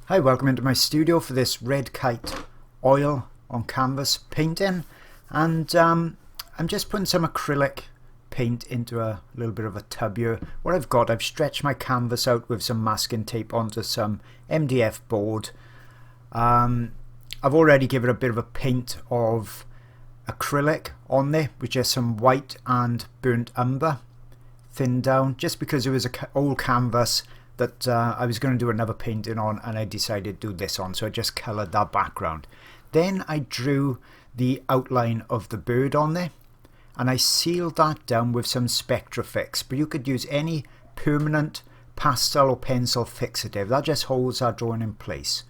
Hi, welcome into my studio for this red kite oil on canvas painting, and I'm just putting some acrylic paint into a little bit of a tub here. What I've stretched my canvas out with some masking tape onto some MDF board. I've already given it a bit of a paint of acrylic on there with just some white and burnt umber thinned down, just because it was an old canvas that I was going to do another painting on, and I decided to do this on, so I just coloured that background. Then I drew the outline of the bird on there, and I sealed that down with some Spectra Fix, but you could use any permanent pastel or pencil fixative. That just holds that drawing in place.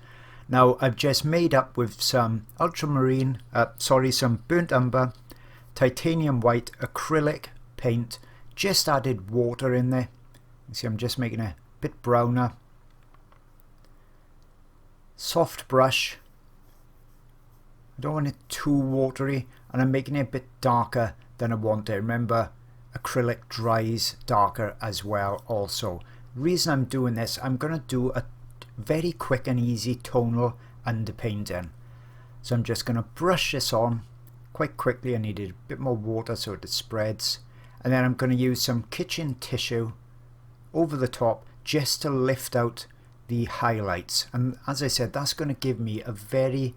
Now I've just made up with some some burnt umber, titanium white, acrylic paint, just added water in there. You see I'm just making a bit browner. Soft brush. I don't want it too watery, and I'm making it a bit darker than I want it. Remember, acrylic dries darker as well also. Reason I'm doing this, I'm going to do a very quick and easy tonal underpainting. So I'm just going to brush this on quite quickly. I needed a bit more water so it spreads, and then I'm going to use some kitchen tissue over the top just to lift out the highlights. And as I said, that's going to give me a very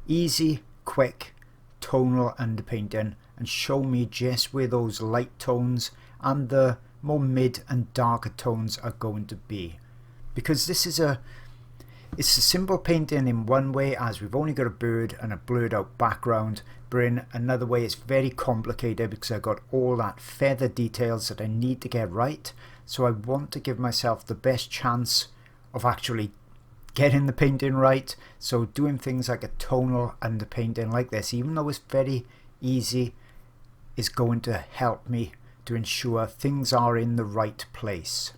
easy, quick tonal underpainting and show me just where those light tones and the more mid and darker tones are going to be. Because this is it's a simple painting in one way, as we've only got a bird and a blurred out background, but in another way it's very complicated because I've got all that feather details that I need to get right. So I want to give myself the best chance of actually getting the painting right. So doing things like a tonal underpainting like this, even though it's very easy, is going to help me to ensure things are in the right place.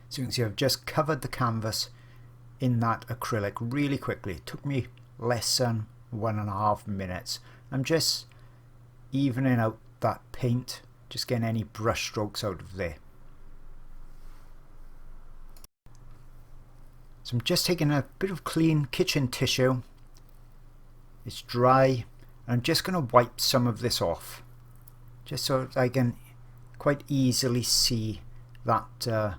So you can see I've just covered the canvas in that acrylic really quickly. It took me less than 1.5 minutes. I'm just evening out that paint, just getting any brush strokes out of there. So I'm just taking a bit of clean kitchen tissue. It's dry, and I'm just going to wipe some of this off, just so that I can quite easily see that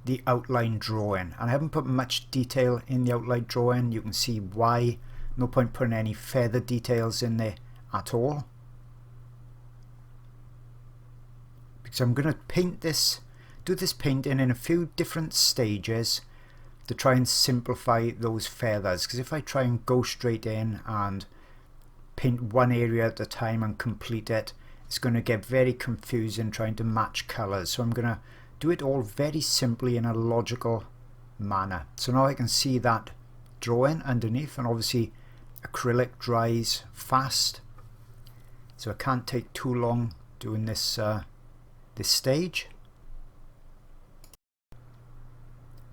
the outline drawing. And I haven't put much detail in the outline drawing. You can see why. No point putting any feather details in there at all, because I'm going to do this painting in a few different stages to try and simplify those feathers. Because if I try and go straight in and paint one area at a time and complete it, it's going to get very confusing trying to match colors. So I'm going to do it all very simply in a logical manner. So now I can see that drawing underneath, and obviously acrylic dries fast, so it can't take too long doing this this stage.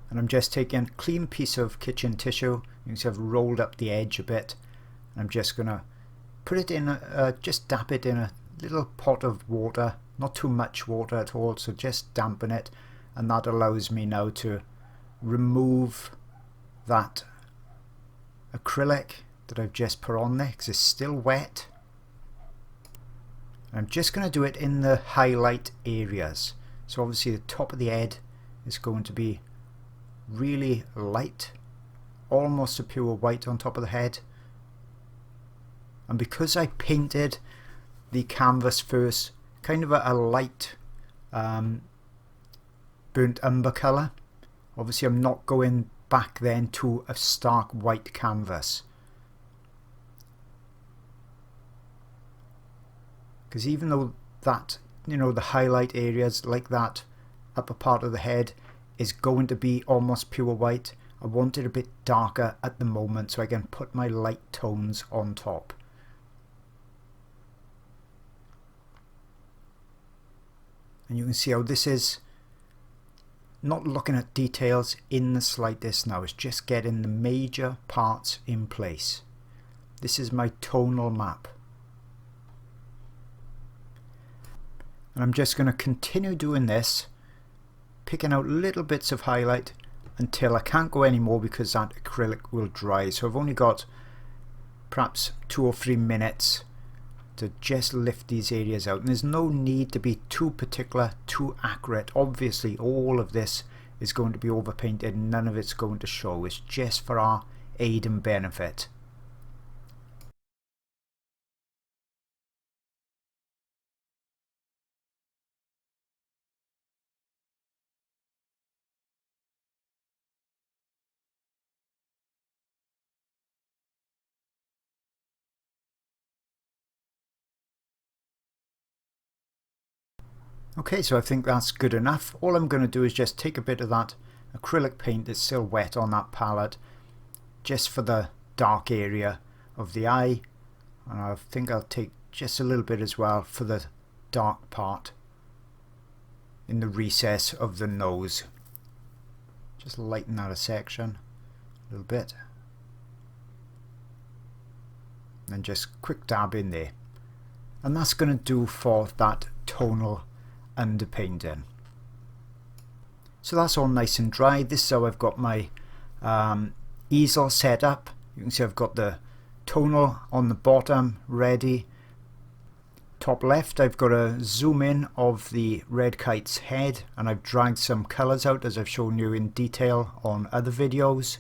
And I'm just taking a clean piece of kitchen tissue. You can see I've rolled up the edge a bit. I'm just gonna put it in just dap it in a little pot of water, not too much water at all, so just dampen it, and that allows me now to remove that acrylic that I've just put on there because it's still wet. I'm just going to do it in the highlight areas. So obviously the top of the head is going to be really light, almost a pure white on top of the head. And because I painted the canvas first kind of a light burnt umber colour, obviously I'm not going back then to a stark white canvas, because even though that, you know, the highlight areas like that upper part of the head is going to be almost pure white, I want it a bit darker at the moment so I can put my light tones on top. And you can see how this is not looking at details in the slightest now. It's just getting the major parts in place. This is my tonal map. And I'm just going to continue doing this, picking out little bits of highlight until I can't go anymore because that acrylic will dry. So I've only got perhaps 2 or 3 minutes to just lift these areas out, and there's no need to be too particular, too accurate. Obviously all of this is going to be overpainted and none of it's going to show. It's just for our aid and benefit. Okay, so I think that's good enough. All I'm going to do is just take a bit of that acrylic paint that's still wet on that palette, just for the dark area of the eye, and I think I'll take just a little bit as well for the dark part in the recess of the nose. Just lighten that a section a little bit, and just quick dab in there, and that's going to do for that tonal underpainting. So that's all nice and dry. This is how I've got my easel set up. You can see I've got the tonal on the bottom ready. Top left, I've got a zoom in of the red kite's head, and I've dragged some colours out as I've shown you in detail on other videos.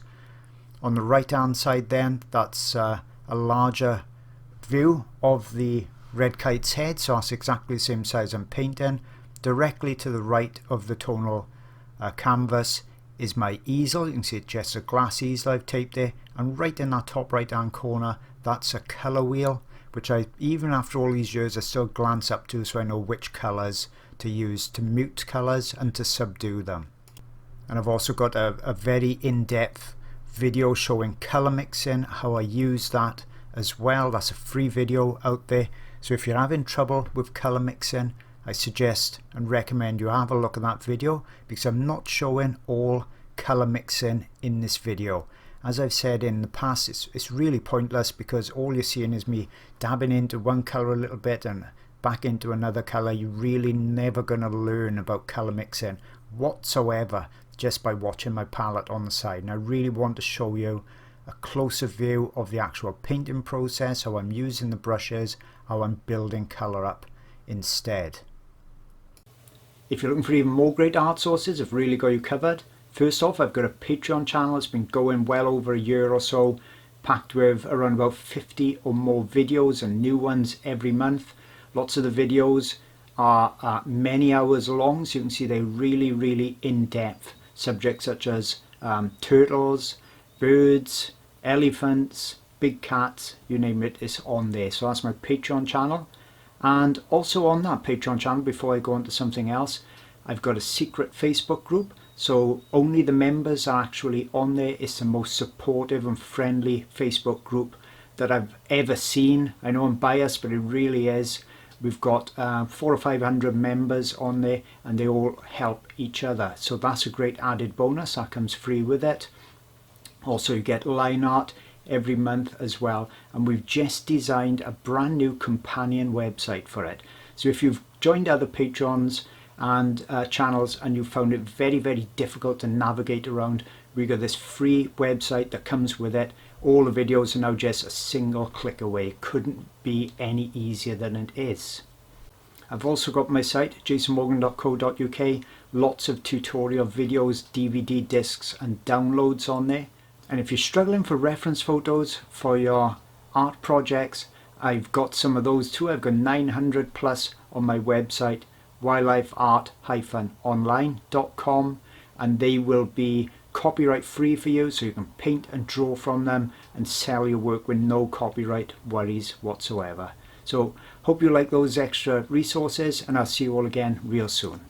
On the right hand side then, that's a larger view of the red kite's head, so that's exactly the same size I'm painting. Directly to the right of the tonal canvas is my easel. You can see it's just a glass easel I've taped there, and right in that top right hand corner, that's a colour wheel, which I, even after all these years, I still glance up to so I know which colours to use to mute colours and to subdue them. And I've also got a very in-depth video showing colour mixing, how I use that as well. That's a free video out there, so if you're having trouble with colour mixing, I suggest and recommend you have a look at that video, because I'm not showing all colour mixing in this video. As I've said in the past, it's really pointless, because all you're seeing is me dabbing into one colour a little bit and back into another colour. You're really never going to learn about colour mixing whatsoever just by watching my palette on the side. And I really want to show you a closer view of the actual painting process, how I'm using the brushes, how I'm building colour up instead. If you're looking for even more great art sources, I've really got you covered. First off, I've got a Patreon channel. It's been going well over a year or so, packed with around about 50 or more videos and new ones every month. Lots of the videos are many hours long, so you can see they're really in-depth. Subjects such as turtles, birds, elephants, big cats, you name it, it's on there. So that's my Patreon channel. And also on that Patreon channel, before I go on to something else, I've got a secret Facebook group, so only the members are actually on there. It's the most supportive and friendly Facebook group that I've ever seen. I know I'm biased, but it really is. We've got 400 or 500 members on there, and they all help each other, so that's a great added bonus that comes free with it. Also, you get line art every month as well, and we've just designed a brand new companion website for it. So if you've joined other Patreons and channels and you found it very difficult to navigate around, we got this free website that comes with it. All the videos are now just a single click away. Couldn't be any easier than it is. I've also got my site, jasonmorgan.co.uk, lots of tutorial videos, DVD discs and downloads on there. And if you're struggling for reference photos for your art projects, I've got some of those too. I've got 900 plus on my website, wildlifeart-online.com, and they will be copyright free for you, so you can paint and draw from them and sell your work with no copyright worries whatsoever. So hope you like those extra resources, and I'll see you all again real soon.